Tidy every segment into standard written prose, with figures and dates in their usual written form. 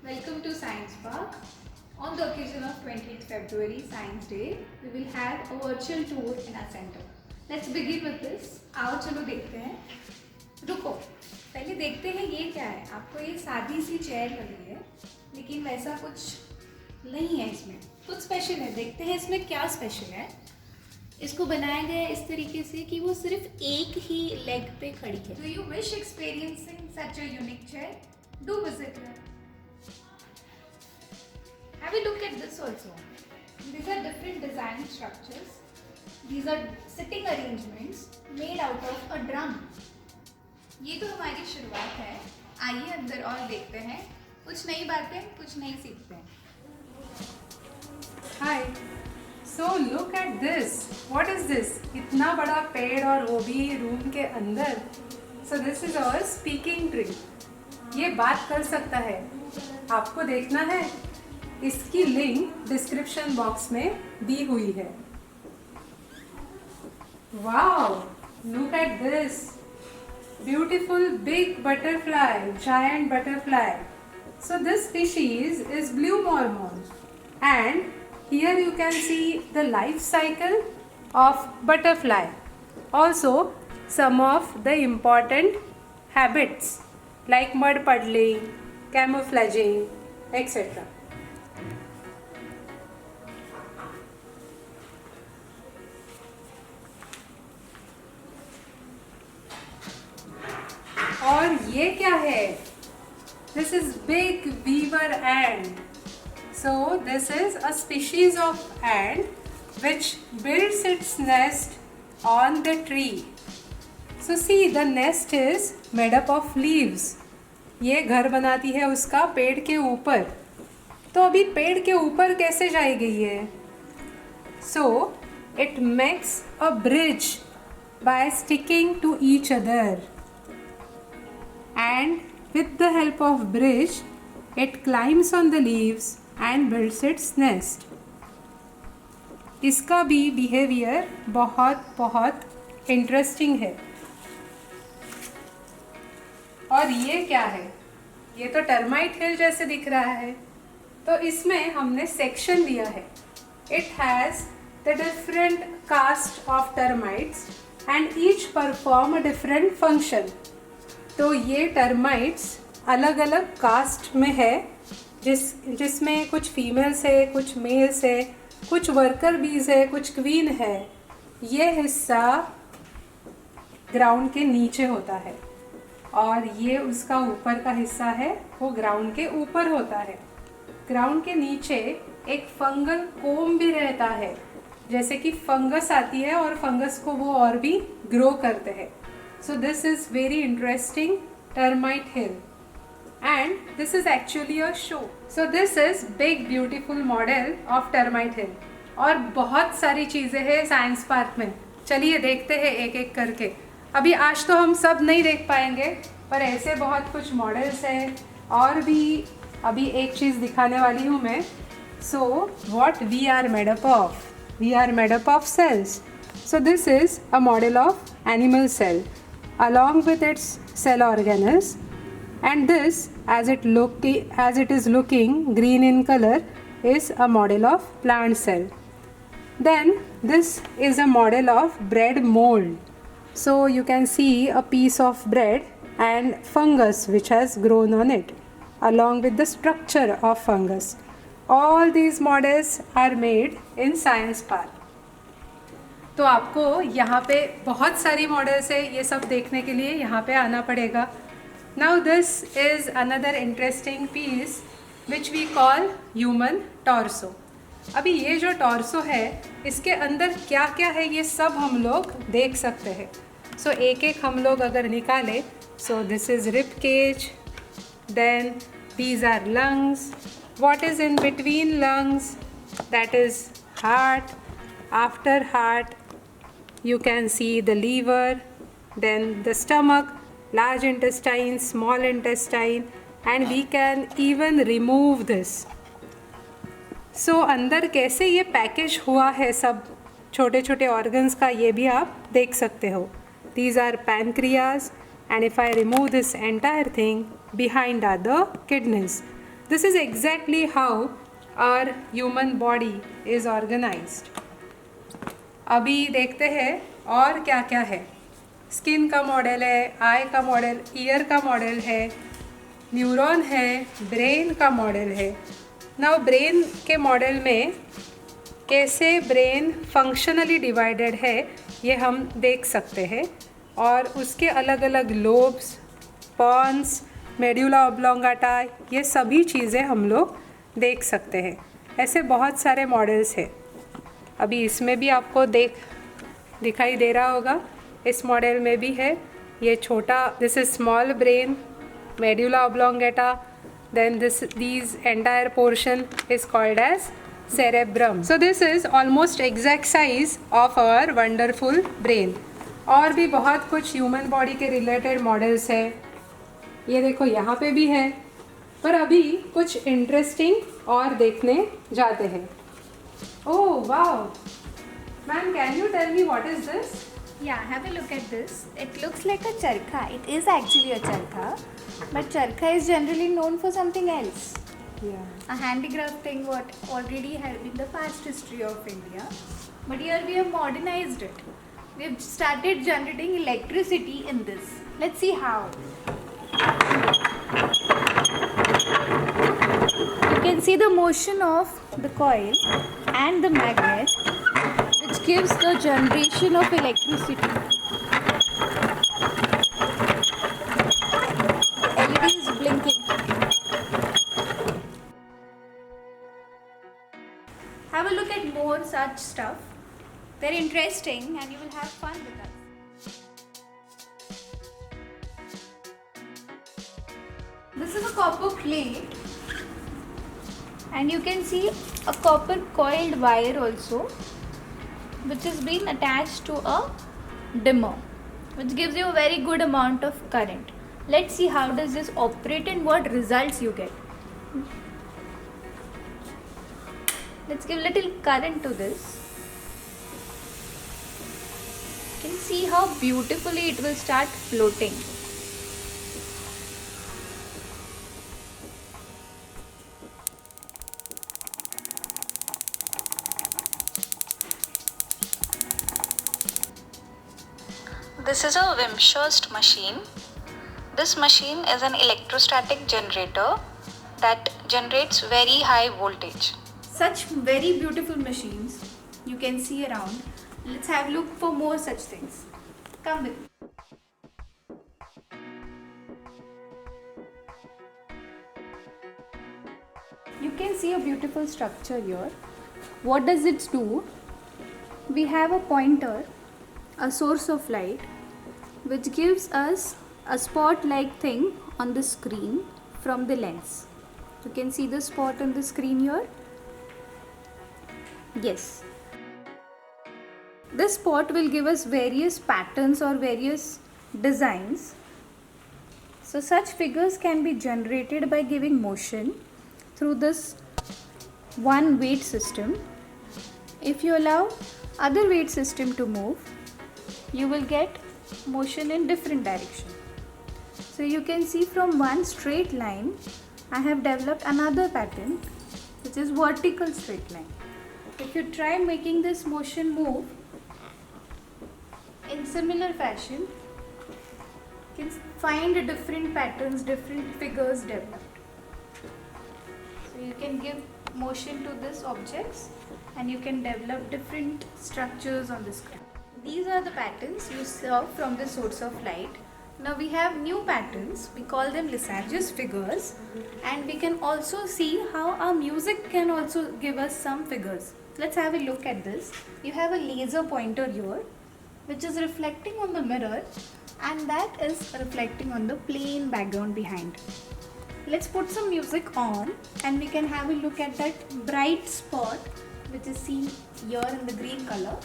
Welcome to Science Park. On the occasion of 20th February Science Day, we will have a virtual tour in our center. Let's begin with this. आओ चलो देखते हैं. रुको, पहले देखते हैं ये क्या है. आपको ये सादी सी चेयर लगी है, लेकिन वैसा कुछ नहीं है इसमें. कुछ स्पेशल है. देखते हैं इसमें क्या स्पेशल है. इसको बनाया गया है इस तरीके से कि वो सिर्फ एक ही लेग पे खड़ी है. Do you wish experiencing such a unique chair? Do visit her. Have a look at this also. These are different design structures. These are sitting arrangements made out of a drum. ये तो हमारी शुरुआत है. आइए अंदर और देखते हैं. कुछ नई बातें, कुछ नई सीखते हैं. Hi. So look at this. What is this? इतना बड़ा पेड़ और वो भी रूम के अंदर. So this is our speaking tree. ये बात कर सकता है. आपको देखना है. इसकी लिंक डिस्क्रिप्शन बॉक्स में दी हुई है. Wow, look at this beautiful big butterfly, giant butterfly. So this species is blue mormon, and here you can see the life cycle of butterfly. Also some of the important habits like mud puddling, camouflaging, etc. और ये क्या है? This is big beaver ant. So this is a species of ant which builds its nest on the tree. So see, the nest is made up of leaves. ये घर बनाती है उसका पेड़ के ऊपर. तो अभी पेड़ के ऊपर कैसे जाएगी ये? So it makes a bridge by sticking to each other. And with the help of bridge, it climbs on the leaves and builds its nest. इसका भी बिहेवियर बहुत बहुत इंटरेस्टिंग है. और ये क्या है? ये तो टर्माइट हिल जैसे दिख रहा है. तो इसमें हमने सेक्शन दिया है. It has the different caste of termites and each perform a different function. तो ये टर्माइट्स अलग अलग कास्ट में है, जिसमें कुछ फीमेल्स है, कुछ मेल्स है, कुछ वर्कर बीज है, कुछ क्वीन है. ये हिस्सा ग्राउंड के नीचे होता है और ये उसका ऊपर का हिस्सा है, वो ग्राउंड के ऊपर होता है. ग्राउंड के नीचे एक फंगल कोम भी रहता है, जैसे कि फंगस आती है और फंगस को वो और भी ग्रो करते हैं. So this is very interesting termite hill, and this is actually a show. So this is big beautiful model of termite hill. और बहुत सारी चीज़ें हैं साइंस पार्क में. चलिए देखते हैं एक एक करके. अभी आज तो हम सब नहीं देख पाएंगे, पर ऐसे बहुत कुछ मॉडल्स हैं. और भी अभी एक चीज़ दिखाने वाली हूँ मैं. So what we are made up of? We are made up of cells. So this is a model of animal cell along with its cell organelles, and this as it is looking green in color is a model of plant cell. Then this is a model of bread mold. So you can see a piece of bread and fungus which has grown on it along with the structure of fungus. All these models are made in Science Park. तो आपको यहाँ पे बहुत सारी models है, ये सब देखने के लिए यहाँ पे आना पड़ेगा. Now this is another interesting piece which we call human torso. अभी ये जो टॉर्सो है, इसके अंदर क्या क्या है ये सब हम लोग देख सकते हैं. सो एक एक हम लोग अगर निकालें, so this is rib cage, then these are lungs. What is in between lungs? That is heart. After heart you can see the liver, then the stomach, large intestine, small intestine, and we can even remove this. So अंदर कैसे ये package हुआ है सब छोटे छोटे organs का, ये भी आप देख सकते हो. These are pancreas, and if I remove this entire thing, behind are the kidneys. This is exactly how our human body is organized. अभी देखते हैं और क्या क्या है. स्किन का मॉडल है, आई का मॉडल, ईयर का मॉडल है, न्यूरॉन है, ब्रेन का मॉडल है. नाउ ब्रेन के मॉडल में कैसे ब्रेन फंक्शनली डिवाइडेड है ये हम देख सकते हैं, और उसके अलग अलग लोब्स, पॉन्स, मेड्यूला ऑब्लोंगाटा, ये सभी चीज़ें हम लोग देख सकते हैं. ऐसे बहुत सारे मॉडल्स हैं. अभी इसमें भी आपको दिखाई दे रहा होगा. इस मॉडल में भी है. ये छोटा, this is small brain, medulla oblongata, then these entire portion is called as cerebrum. So this is almost exact size of our wonderful brain. और भी बहुत कुछ ह्यूमन बॉडी के रिलेटेड मॉडल्स है. ये देखो यहाँ पे भी है. पर अभी कुछ इंटरेस्टिंग और देखने जाते हैं. Oh wow ma'am, can you tell me what is this? Yeah, have a look at this. It looks like a charkha. It is actually a charkha, but charkha is generally known for something else. Yeah. A handicraft thing what already had been the past history of India. But here we have modernized it. We have started generating electricity in this. Let's see how. You can see the motion of the coil and the magnet, which gives the generation of electricity. LED is blinking. Have a look at more such stuff. They're interesting and you will have fun with us. This is a copper plate, and you can see a copper coiled wire also, which is being attached to a dimmer, which gives you a very good amount of current. Let's see how does this operate and what results you get. Let's give little current to this. You can see how beautifully it will start floating. This is a Wimshurst machine. This machine is an electrostatic generator that generates very high voltage. Such very beautiful machines you can see around. Let's have a look for more such things. Come with me. You can see a beautiful structure here. What does it do? We have a pointer, a source of light, which gives us a spot-like thing on the screen from the lens. You can see the spot on the screen here. Yes. This spot will give us various patterns or various designs. So such figures can be generated by giving motion through this one weight system. If you allow other weight system to move, you will get motion in different direction. So you can see from one straight line, I have developed another pattern, which is vertical straight line. If you try making this motion move in similar fashion, you can find different patterns, different figures developed. So you can give motion to these objects and you can develop different structures on the screen. These are the patterns you saw from the source of light. Now we have new patterns, we call them Lissajous figures, and we can also see how our music can also give us some figures. Let's have a look at this. You have a laser pointer here, which is reflecting on the mirror, and that is reflecting on the plain background behind. Let's put some music on and we can have a look at that bright spot which is seen here in the green color.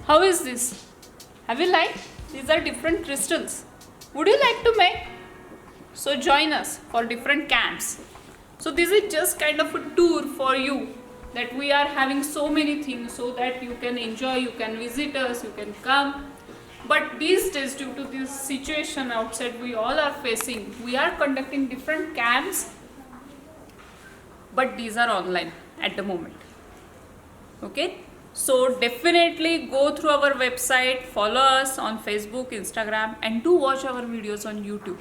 How is this? Have you liked? These are different crystals. Would you like to make? So join us for different camps. So this is just kind of a tour for you, that we are having so many things so that you can enjoy, you can visit us, you can come. But these days, due to this situation outside we all are facing, we are conducting different camps, but these are online at the moment. Okay, so definitely go through our website, follow us on Facebook, Instagram, and do watch our videos on YouTube.